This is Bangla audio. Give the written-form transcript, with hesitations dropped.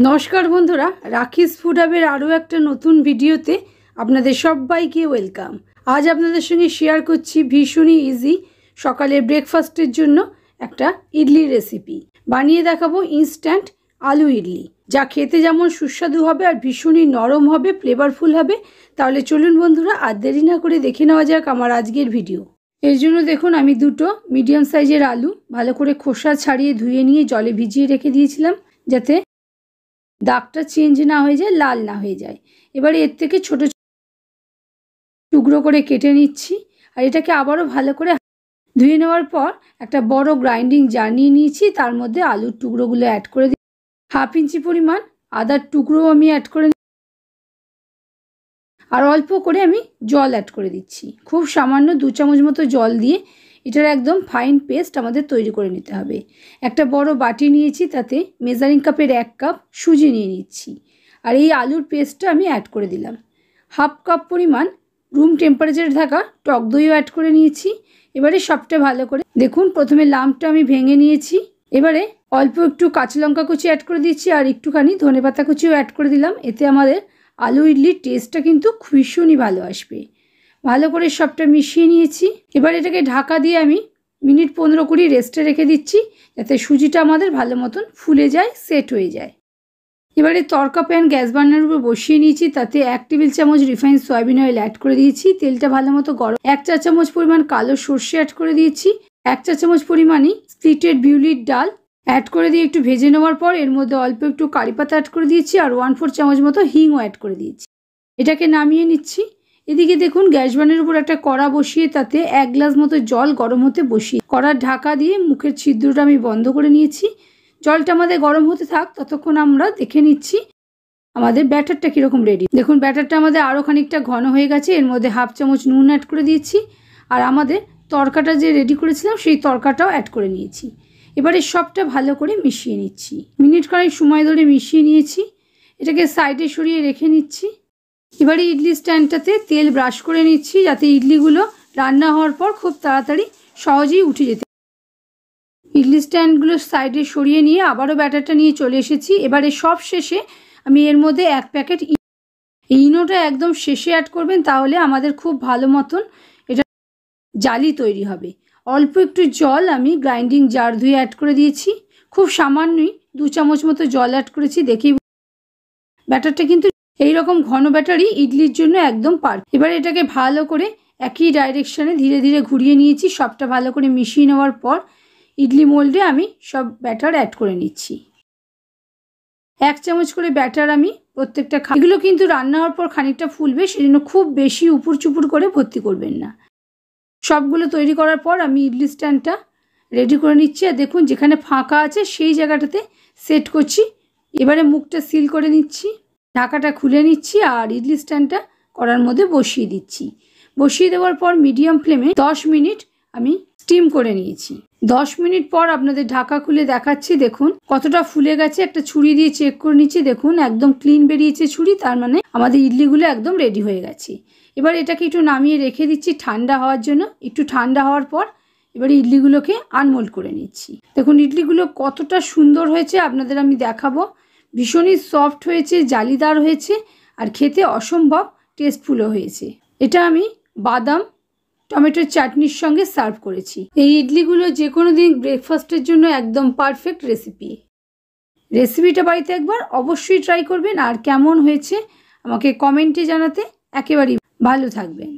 নমস্কার বন্ধুরা, রাখিস ফুড হাবের আরও একটা নতুন ভিডিওতে আপনাদের সবাইকে ওয়েলকাম। আজ আপনাদের সঙ্গে শেয়ার করছি ভীষণই ইজি সকালের ব্রেকফাস্টের জন্য একটা ইডলি রেসিপি। বানিয়ে দেখাবো ইনস্ট্যান্ট আলু ইডলি, যা খেতে যেমন সুস্বাদু হবে আর ভীষণই নরম হবে, ফ্লেভারফুল হবে। তাহলে চলুন বন্ধুরা, আর দেরি না করে দেখে নেওয়া যাক আমার আজকের ভিডিও। এর জন্য দেখুন, আমি দুটো মিডিয়াম সাইজের আলু ভালো করে খোসা ছাড়িয়ে ধুয়ে নিয়ে জলে ভিজিয়ে রেখে দিয়েছিলাম, যাতে দাগটা চেঞ্জ না হয়ে যায়, লাল না হয়ে যায়। এবারে এর থেকে ছোট টুকরো করে কেটে নিচ্ছি, আর এটাকে আবারও ভালো করে ধুয়ে নেওয়ার পর একটা বড় গ্রাইন্ডিং জার নিয়ে নিয়েছি। তার মধ্যে আলুর টুকরোগুলো অ্যাড করে দিই, 1/2 ইঞ্চি পরিমাণ আদার টুকরো আমি অ্যাড করে, আর অল্প করে আমি জল অ্যাড করে দিচ্ছি। খুব সামান্য 2 চামচ মতো জল দিয়ে এটার একদম ফাইন পেস্ট আমাদের তৈরি করে নিতে হবে। একটা বড় বাটি নিয়েছি, তাতে মেজারিং কাপের 1 কাপ সুজি নিয়ে নিচ্ছি, আর এই আলুর পেস্টটা আমি অ্যাড করে দিলাম। 1/2 কাপ পরিমাণ রুম টেম্পারেচারে থাকা টক দইও অ্যাড করে নিয়েছি। এবারে সবটা ভালো করে দেখুন, প্রথমে লাম্পটা আমি ভেঙে নিয়েছি। এবারে অল্প একটু কাঁচা লঙ্কা কুচি অ্যাড করে দিচ্ছি, আর একটুখানি ধনেপাতা কুচিও অ্যাড করে দিলাম। এতে আমাদের আলু ইডলির টেস্টটা কিন্তু ভীষণই ভালো আসবে। ভালো করে সবটা মিশিয়ে নিয়েছি। এবার এটাকে ঢাকা দিয়ে আমি মিনিট 15-20 রেস্টে রেখে দিচ্ছি, যাতে সুজিটা আমাদের ভালো মতন ফুলে যায়, সেট হয়ে যায়। এবারে তড়কা প্যান গ্যাস বার্নারের উপর বসিয়ে নিয়েছি, তাতে 1 টেবিল চামচ রিফাইন্ড সয়াবিন অয়েল অ্যাড করে দিয়েছি। তেলটা ভালো মতো গরম, 1 চা চামচ পরিমাণ কালো সর্ষে অ্যাড করে দিয়েছি, 1 চা চামচ পরিমাণই স্প্লিটেড বিউলির ডাল অ্যাড করে দিয়ে একটু ভেজে নেওয়ার পর এর মধ্যে অল্প একটু কারি পাতা অ্যাড করে দিয়েছি, আর 1/4 চামচ মতো হিংও অ্যাড করে দিয়েছি। এটাকে নামিয়ে নিচ্ছি। এদিকে দেখুন, গ্যাস বার্নারের উপর একটা কড়া বসিয়ে তাতে 1 গ্লাস মতো জল গরম হতে বসিয়ে কড়ার ঢাকা দিয়ে মুখের ছিদ্রটা আমি বন্ধ করে নিয়েছি। জলটা আমাদের গরম হতে থাক, ততক্ষণ আমরা দেখে নিচ্ছি আমাদের ব্যাটারটা কীরকম রেডি। দেখুন, ব্যাটারটা আমাদের আরও খানিকটা ঘন হয়ে গেছে। এর মধ্যে 1/2 চামচ নুন অ্যাড করে দিয়েছি, আর আমাদের তড়কাটা যে রেডি করেছিলাম সেই তড়কাটাও অ্যাড করে নিয়েছি। এবারে সবটা ভালো করে মিশিয়ে নিচ্ছি। মিনিট খানেক সময় ধরে মিশিয়ে নিয়েছি। এটাকে সাইডে সরিয়ে রেখে নিচ্ছি। এবারে ইডলি স্ট্যান্ডটাতে তেল ব্রাশ করে নিচ্ছি, যাতে ইডলিগুলো রান্না হওয়ার পর খুব তাড়াতাড়ি সহজেই উঠে যেতে। ইডলি স্ট্যান্ডগুলো সাইডে সরিয়ে নিয়ে আবারও ব্যাটারটা নিয়ে চলে এসেছি। এবারে সব শেষে আমি এর মধ্যে 1 প্যাকেট ইনোটা একদম শেষে অ্যাড করবেন, তাহলে আমাদের খুব ভালো মতন এটা জালি তৈরি হবে। অল্প একটু জল আমি গ্রাইন্ডিং জার ধুয়ে অ্যাড করে দিয়েছি। খুব সামান্যই 2 চামচ মতো জল অ্যাড করেছি। দেখি ব্যাটারটা কিন্তু এইরকম ঘন ব্যাটারই ইডলির জন্য একদম পারফেক্ট। এবার এটাকে ভালো করে একই ডাইরেকশনে ধীরে ধীরে ঘুরিয়ে নিয়েছি। সবটা ভালো করে মিশিয়ে নেওয়ার পর ইডলি মোল্ডে আমি সব ব্যাটার অ্যাড করে নিচ্ছি। 1 চামচ করে ব্যাটার আমি প্রত্যেকটা এগুলো কিন্তু রান্না হওয়ার পর খানিকটা ফুলবে, সেজন্য খুব বেশি উপর চুপুর করে ভর্তি করবেন না। সবগুলো তৈরি করার পর আমি ইডলি স্ট্যান্ডটা রেডি করে নিচ্ছি, আর দেখুন যেখানে ফাঁকা আছে সেই জায়গাটাতে সেট করছি। এবারে মুখটা সিল করে নিচ্ছি, ঢাকাটা খুলে নিচ্ছি, আর ইডলি স্ট্যান্ডটা কড়ার মধ্যে বসিয়ে দিচ্ছি। বসিয়ে দেওয়ার পর মিডিয়াম ফ্লেমে 10 মিনিট আমি স্টিম করে নিয়েছি। 10 মিনিট পর আপনাদের ঢাকা খুলে দেখাচ্ছি। দেখুন কতটা ফুলে গেছে। একটা ছুরি দিয়ে চেক করে নিচ্ছি, দেখুন একদম ক্লিন বেরিয়েছে ছুরি, তার মানে আমাদের ইডলিগুলো একদম রেডি হয়ে গেছে। এবার এটাকে একটু নামিয়ে রেখে দিচ্ছি ঠান্ডা হওয়ার জন্য। একটু ঠান্ডা হওয়ার পর এবারে ইডলিগুলোকে আনমোল্ড করে নিচ্ছি। দেখুন ইডলিগুলো কতটা সুন্দর হয়েছে আপনাদের আমি দেখাবো। ভীষণই সফট হয়েছে, জালিদার হয়েছে, আর খেতে অসম্ভব টেস্টফুলও হয়েছে। এটা আমি বাদাম টমেটোর চাটনির সঙ্গে সার্ভ করেছি। এই ইডলিগুলো যে কোনো দিন ব্রেকফাস্টের জন্য একদম পারফেক্ট রেসিপিটা বাড়িতে একবার অবশ্যই ট্রাই করবেন, আর কেমন হয়েছে আমাকে কমেন্টে জানাতে একেবারেই ভালো থাকবেন।